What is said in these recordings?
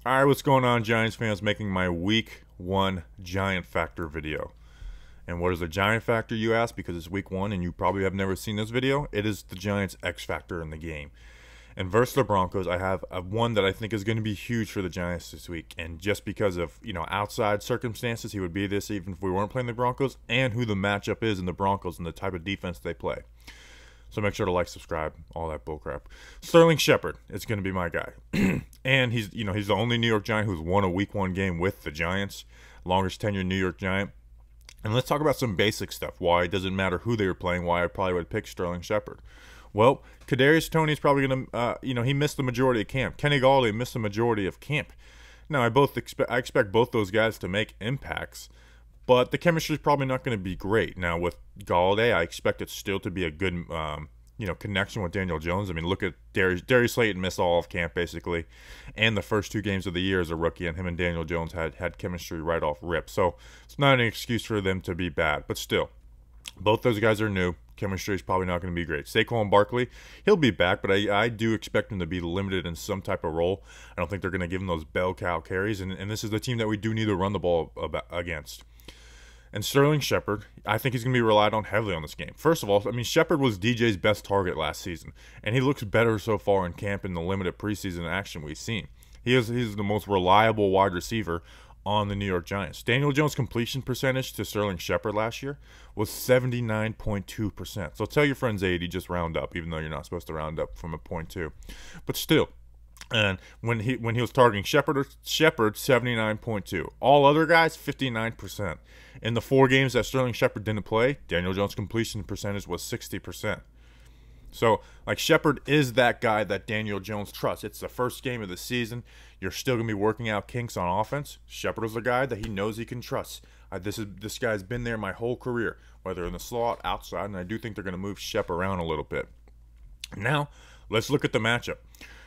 All right, what's going on, Giants fans? Making my week 1 Giant Factor video. And what is a Giant Factor, you ask? Because it's week 1 and you probably have never seen this video. It is the Giants' X Factor in the game. And versus the Broncos, I have one that I think is going to be huge for the Giants this week. And just because of, outside circumstances, he would be this even if we weren't playing the Broncos, and who the matchup is in the Broncos and the type of defense they play. So make sure to like, subscribe, all that bullcrap. Sterling Shepard is going to be my guy. And he's the only New York Giant who's won a week 1 game with the Giants. Longest tenured New York Giant. And let's talk about some basic stuff. Why it doesn't matter who they were playing, why I probably would pick Sterling Shepard. Well, Kadarius Toney's probably going to, he missed the majority of camp. Kenny Galladay missed the majority of camp. Now, I expect both those guys to make impacts, but the chemistry is probably not going to be great. Now, with Galladay, I expect it still to be a good, connection with Daniel Jones. I mean, look at Darius Slayton missed all of camp, basically, and the first 2 games of the year as a rookie, and him and Daniel Jones had chemistry right off rip. So it's not an excuse for them to be bad, but still, both those guys are new. Chemistry is probably not going to be great. Saquon Barkley, he'll be back, but I do expect him to be limited in some type of role. I don't think they're going to give him those bell cow carries, and this is the team that we do need to run the ball against. And Sterling Shepard, I think he's going to be relied on heavily on this game. First of all, I mean, Shepard was DJ's best target last season, and he looks better so far in camp in the limited preseason action we've seen. He's the most reliable wide receiver on the New York Giants. Daniel Jones' completion percentage to Sterling Shepard last year was 79.2%. So tell your friends 80, just round up, even though you're not supposed to round up from a .2. But still. And when he was targeting Shepard 79.2. All other guys 59%. In the 4 games that Sterling Shepard didn't play, Daniel Jones' completion percentage was 60%. So, Shepard is that guy that Daniel Jones trusts. It's the first game of the season. You're still going to be working out kinks on offense. Shepard is a guy that he knows he can trust. This guy's been there my whole career, whether in the slot, outside, and I do think they're going to move Shep around a little bit. Now, let's look at the matchup.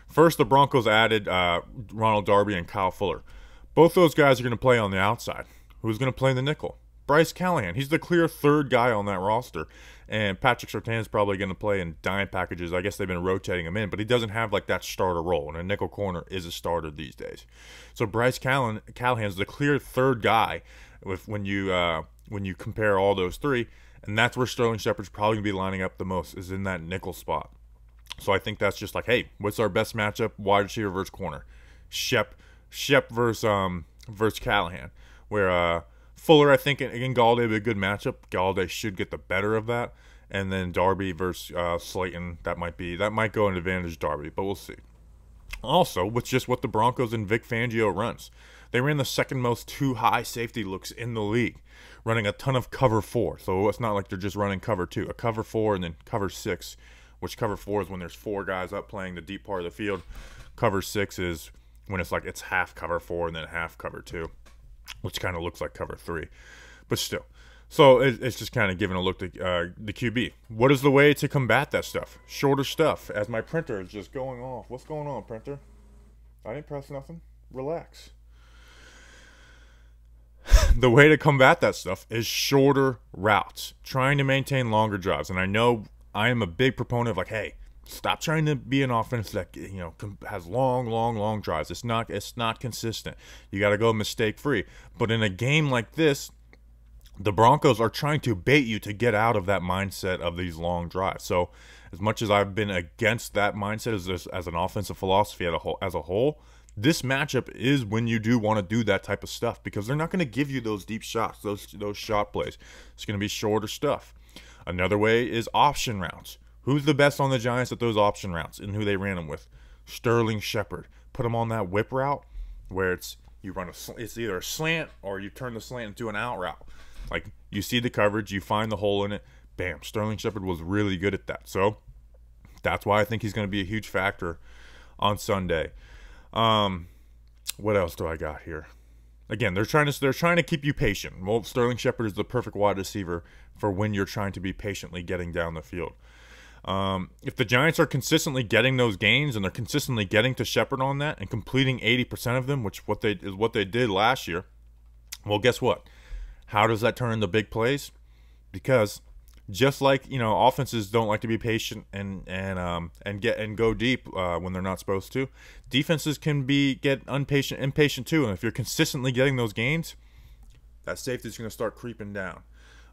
First, the Broncos added Ronald Darby and Kyle Fuller. Both those guys are going to play on the outside. Who's going to play in the nickel? Bryce Callahan. He's the clear 3rd guy on that roster. And Patrick Surtain is probably going to play in dime packages. I guess they've been rotating him in, but he doesn't have that starter role. And a nickel corner is a starter these days. So Bryce Callahan's the clear 3rd guy when you compare all those 3. And that's where Sterling Shepard's probably going to be lining up the most, is in that nickel spot. So I think that's just hey, what's our best matchup? Wide receiver versus corner. Shep versus Callahan. Where Fuller, I think, again, Galladay would be a good matchup. Galladay should get the better of that. And then Darby versus Slayton, that might go an advantage Darby, but we'll see. Also, with just what the Broncos and Vic Fangio runs, they ran the 2nd most 2 high safety looks in the league, running a ton of cover 4. So it's not like they're just running cover 2, a cover 4 and then cover 6. Which cover 4 is when there's 4 guys up playing the deep part of the field. Cover 6 is when it's half cover 4 and then half cover 2, which kind of looks like cover 3, but still. So it's just kind of giving a look at the QB. What is the way to combat that stuff? Shorter stuff. As my printer is just going off. What's going on, printer? I didn't press nothing. Relax. The way to combat that stuff is shorter routes. Trying to maintain longer drives. And I know I am a big proponent of hey, stop trying to be an offense that has long drives. It's not consistent. You got to go mistake free. But in a game like this, the Broncos are trying to bait you to get out of that mindset of these long drives. So as much as I've been against that mindset as an offensive philosophy as a whole, this matchup is when you do want to do that type of stuff, because they're not going to give you those deep shots, those shot plays. It's going to be shorter stuff. Another way is option routes. Who's the best on the Giants at those option routes and who they ran them with? Sterling Shepard. Put him on that whip route where it's either a slant or you turn the slant into an out route. You see the coverage, you find the hole in it, bam. Sterling Shepard was really good at that. So that's why I think he's going to be a huge factor on Sunday. What else do I got here? Again, they're trying to keep you patient. Well, Sterling Shepard is the perfect wide receiver for when you're trying to be patiently getting down the field. If the Giants are consistently getting those gains and they're consistently getting to Shepard on that and completing 80% of them, which is what they did last year, well, guess what? How does that turn into big plays? Because just like, you know, offenses don't like to be patient and go deep when they're not supposed to. Defenses can get impatient too, and if you're consistently getting those gains, that safety is going to start creeping down.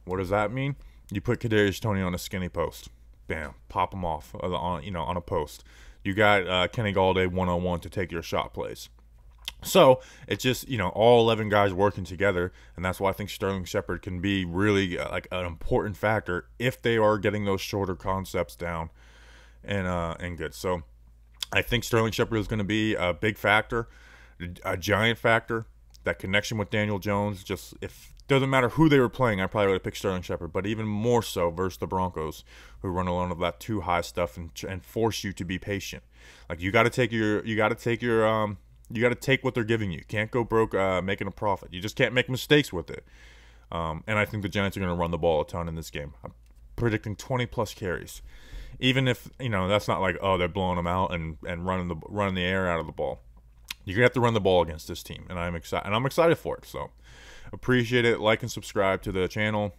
What does that mean? You put Kadarius Toney on a skinny post, bam, pop him off on a post. You got Kenny Galladay 1-on-1 to take your shot plays. So it's just, you know, all 11 guys working together, and that's why I think Sterling Shepard can be really like an important factor if they are getting those shorter concepts down and good. So I think Sterling Shepard is going to be a big factor, a giant factor. That connection with Daniel Jones, just if doesn't matter who they were playing, I probably would have picked Sterling Shepard, but even more so versus the Broncos, who run a lot of that too high stuff and force you to be patient. Like you got to take what they're giving you. You can't go broke making a profit. You just can't make mistakes with it. And I think the Giants are going to run the ball a ton in this game. I'm predicting 20+ carries. Even if, you know, that's not like, oh, they're blowing them out and running the air out of the ball. You're going to have to run the ball against this team, and I'm excited for it. So appreciate it. Like and subscribe to the channel.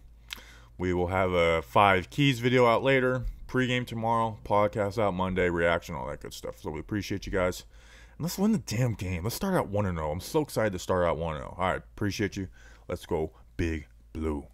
We will have a 5 keys video out later, pregame tomorrow, podcast out Monday, reaction, all that good stuff. So we appreciate you guys. And let's win the damn game. Let's start out 1-0. I'm so excited to start out 1-0. All right, appreciate you. Let's go Big Blue.